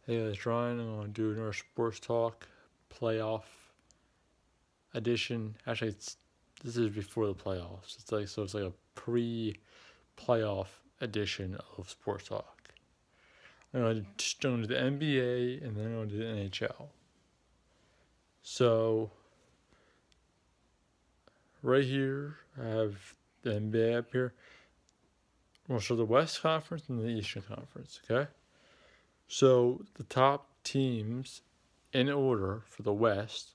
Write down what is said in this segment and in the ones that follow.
Hey guys, Ryan. I'm going to do another sports talk playoff edition. Actually, this is before the playoffs. It's like a pre-playoff edition of sports talk. I'm going to do the NBA and then I'm going to do the NHL. So right here, I have the NBA up here. We'll show the West Conference and the Eastern Conference. Okay. So the top teams in order for the West,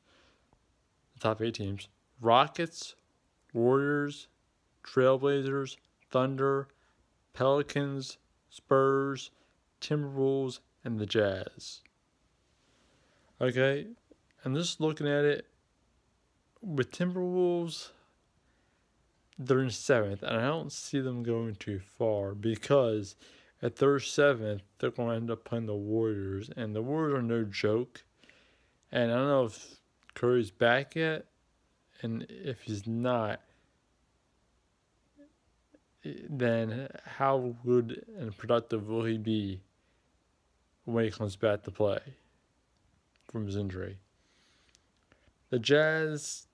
the top 8 teams: Rockets, Warriors, Trailblazers, Thunder, Pelicans, Spurs, Timberwolves, and the Jazz. Okay, and just looking at it, with Timberwolves, they're in 7th, and I don't see them going too far because at their 7th, they're going to end up playing the Warriors, and the Warriors are no joke. And I don't know if Curry's back yet, and if he's not, then how good and productive will he be when he comes back to play from his injury? The Jazz,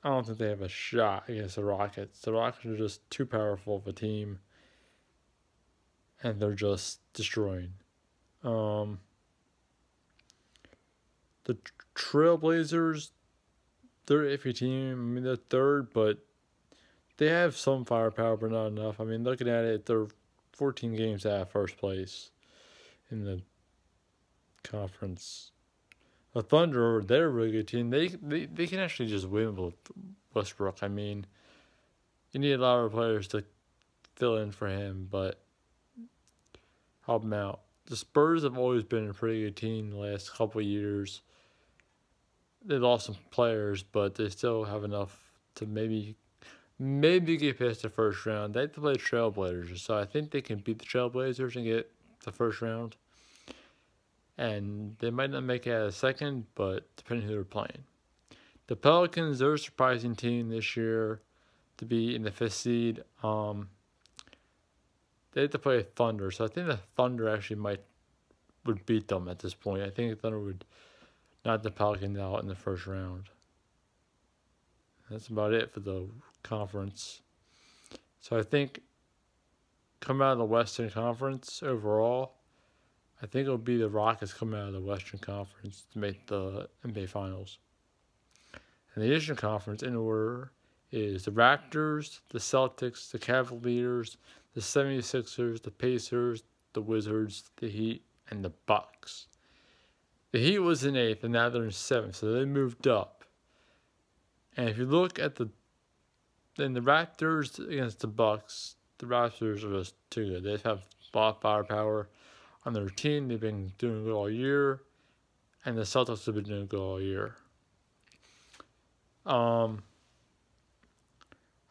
I don't think they have a shot against the Rockets. The Rockets are just too powerful of a team, and they're just destroying. The Trailblazers, they're an iffy team. I mean, they're 3rd, but they have some firepower, but not enough. I mean, looking at it, they're 14 games out of first place in the conference. The Thunder, they're a really good team. They can actually just win with Westbrook. I mean, you need a lot of players to fill in for him, but help him out. The Spurs have always been a pretty good team the last couple of years. They lost some players, but they still have enough to maybe get past the first round. They have to play the Trailblazers, so I think they can beat the Trailblazers and get the first round. And they might not make it out of second, but depending who they're playing. The Pelicans, they're a surprising team this year to be in the 5th seed. They have to play Thunder, so I think the Thunder actually would beat them at this point. I think the Thunder would knock the Pelicans out in the first round. That's about it for the conference. So I think coming out of the Western Conference overall, I think it'll be the Rockets coming out of the Western Conference to make the NBA Finals. And the Eastern Conference in order is the Raptors, the Celtics, the Cavaliers, the 76ers, the Pacers, the Wizards, the Heat, and the Bucks. The Heat was in 8th, and now they're in 7th, so they moved up. And if you look at the Raptors against the Bucks, the Raptors are just too good. They have a lot of firepower on their team. They've been doing good all year, and the Celtics have been doing good all year. I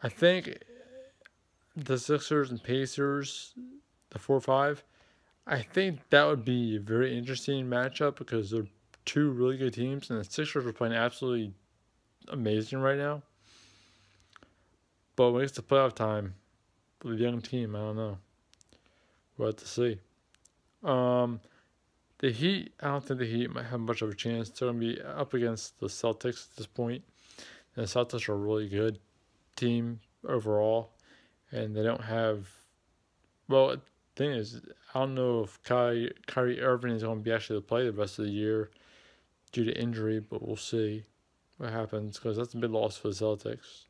think the Sixers and Pacers, the 4-5, I think that would be a very interesting matchup because they're two really good teams, and the Sixers are playing absolutely amazing right now. But when it's the playoff time, with a young team, I don't know. We'll have to see. The Heat, I don't think the Heat might have much of a chance. They're going to be up against the Celtics at this point. And the Celtics are a really good team overall. And they don't have... Well, the thing is, I don't know if Kyrie Irving is going to be actually to play the rest of the year due to injury, but we'll see what happens because that's a big loss for the Celtics.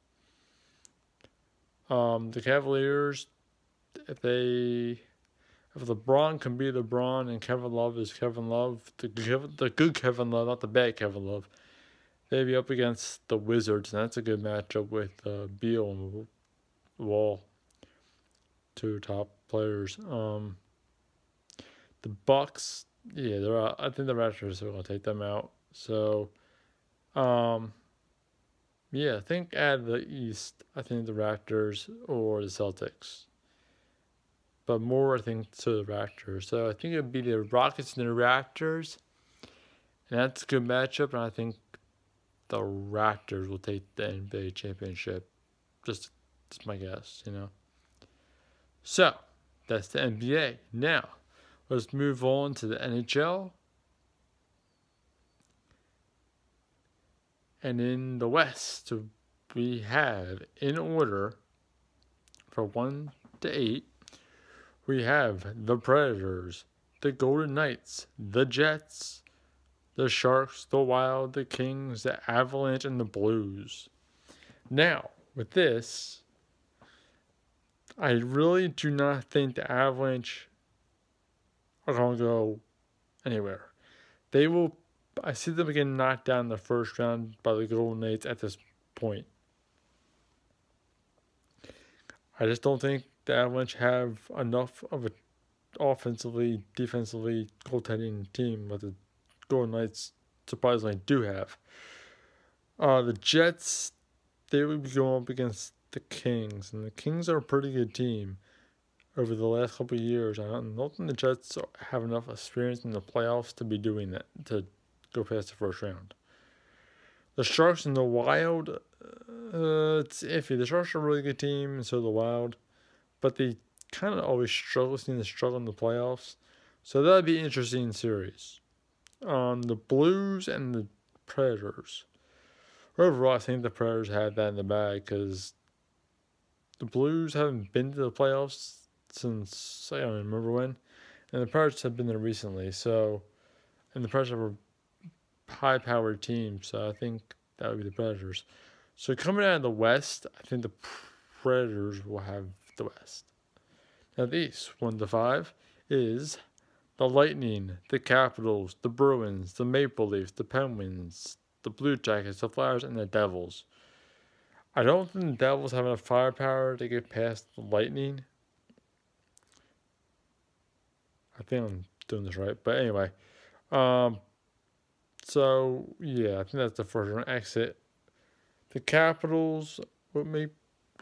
The Cavaliers, if LeBron can be LeBron and Kevin Love is Kevin Love, the good Kevin Love, not the bad Kevin Love, they'd be up against the Wizards, and that's a good matchup with Beal and Wall, 2 top players. The Bucks, yeah, they're out. I think the Raptors are going to take them out. So, yeah, I think out of the East, I think the Raptors or the Celtics. But more, I think, to the Raptors. So I think it would be the Rockets and the Raptors. And that's a good matchup. And I think the Raptors will take the NBA championship. Just my guess, you know. So, that's the NBA. Now, let's move on to the NHL. And in the West, we have, in order, from 1 to 8, we have the Predators, the Golden Knights, the Jets, the Sharks, the Wild, the Kings, the Avalanche, and the Blues. Now, with this, I really do not think the Avalanche are going to go anywhere. I see them getting knocked down in the first round by the Golden Knights at this point. I just don't think the Avalanche have enough of an offensively, defensively, goaltending team that the Golden Knights surprisingly do have. The Jets, they would be going up against the Kings, and the Kings are a pretty good team over the last couple of years. I don't think the Jets have enough experience in the playoffs to be doing that, to go past the first round. The Sharks and the Wild, it's iffy. The Sharks are a really good team, and so the Wild, but they kind of always seem to struggle in the playoffs. So that'd be an interesting series. The Blues and the Predators. Overall, I think the Predators had that in the bag because the Blues haven't been to the playoffs since I don't remember when, and the Predators have been there recently. So, and the Predators are a high-powered team, so I think that would be the Predators. So coming out of the West, I think the Predators will have the West. Now the East, 1 to 5, is the Lightning, the Capitals, the Bruins, the Maple Leafs, the Penguins, the Blue Jackets, the Flyers, and the Devils. I don't think the Devils have enough firepower to get past the Lightning. I think I'm doing this right, but anyway. So yeah, I think that's the first round exit. The Capitals would make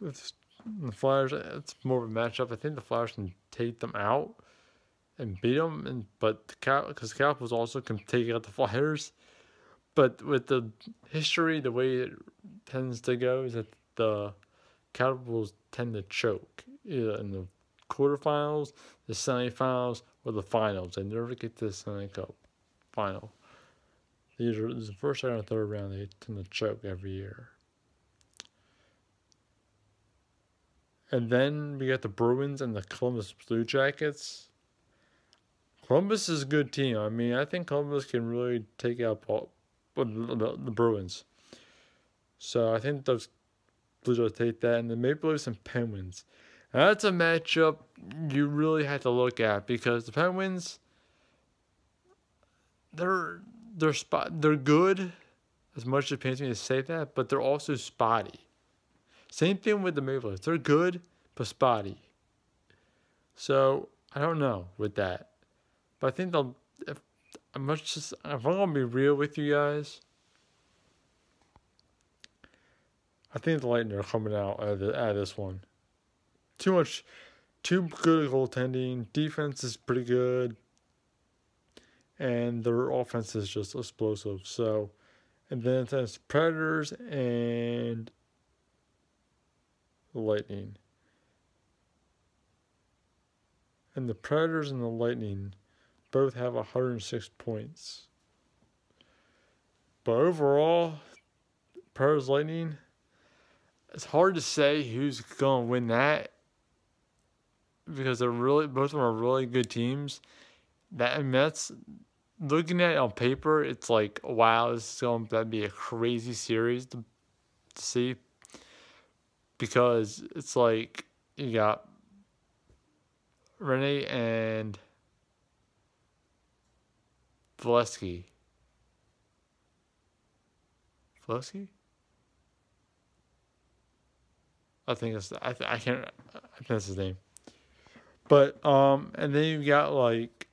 with the Flyers. It's more of a matchup. I think the Flyers can take them out and beat them, but because the Capitals also can take out the Flyers. But with the history, the way it tends to go is that the Capitals tend to choke either in the quarterfinals, the semifinals, or the finals. They never get to the Stanley Cup final. These are the first, second, and third round. They tend to choke every year. And then we got the Bruins and the Columbus Blue Jackets. Columbus is a good team. I mean, I think Columbus can really take out the Bruins. So I think those Blue Jays take that. And the Maple Leafs and Penguins. And that's a matchup you really have to look at because the Penguins, they're good, as much as it pains me to say that, but they're also spotty. Same thing with the Maple Leafs. They're good, but spotty. So I don't know with that, but I think if I'm gonna be real with you guys, I think the Lightning are coming out of this one. Too good goaltending. Defense is pretty good. And their offense is just explosive. So, and then it's Predators and the Lightning. And the Predators and the Lightning both have 106 points. But overall, Predators Lightning, it's hard to say who's going to win that because both of them are really good teams. That's looking at it on paper, it's like, wow, this is going to be a crazy series to see. Because it's like you got Rene and Valesky. Valesky? I think that's his name. But and then you got like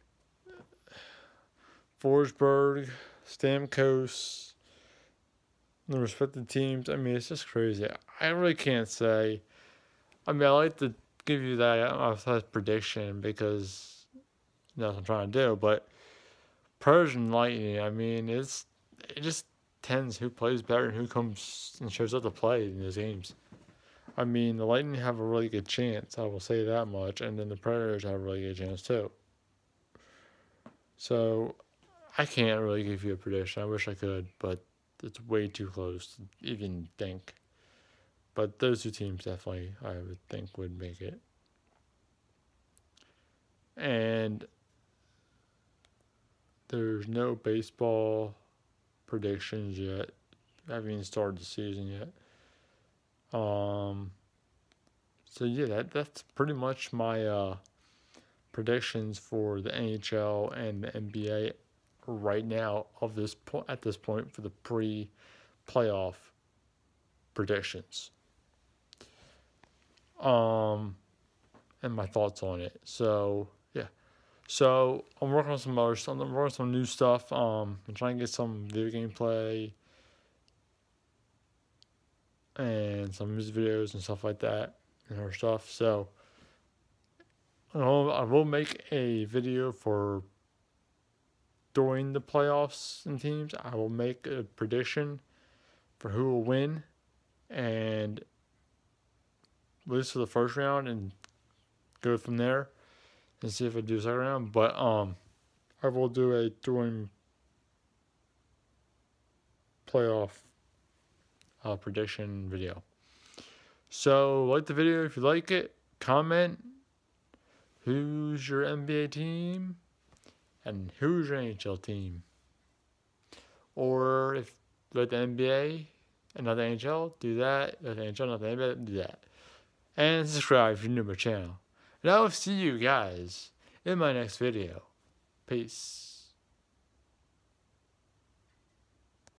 Forsberg, Stamkos, the respective teams. I mean, it's just crazy. I really can't say. I mean, I like to give you that prediction because that's what I'm trying to do. But Persian Lightning, I mean, it just tends who plays better and who comes and shows up to play in those games. I mean, the Lightning have a really good chance, I will say that much, and then the Predators have a really good chance too. So, I can't really give you a prediction. I wish I could, but it's way too close to even think. But those two teams definitely, I would think, would make it. And there's no baseball predictions yet. I haven't even started the season yet. So yeah, that's pretty much my predictions for the NHL and the NBA right now at this point for the pre-playoff predictions. And my thoughts on it. So yeah. So I'm working on some other stuff. I'm working on some new stuff. I'm trying to get some video game play and some music videos and stuff like that and other stuff. So I will make a video for during the playoffs and teams. I will make a prediction for who will win and lose for the first round and go from there and see if I do a second round. But I will do a during playoff prediction video. So like the video if you like it, comment who's your NBA team and who's your NHL team. Or if you like the NBA and not the NHL, do that. Like the NHL, not the NBA, do that. And subscribe if you're new to my channel. And I will see you guys in my next video. Peace.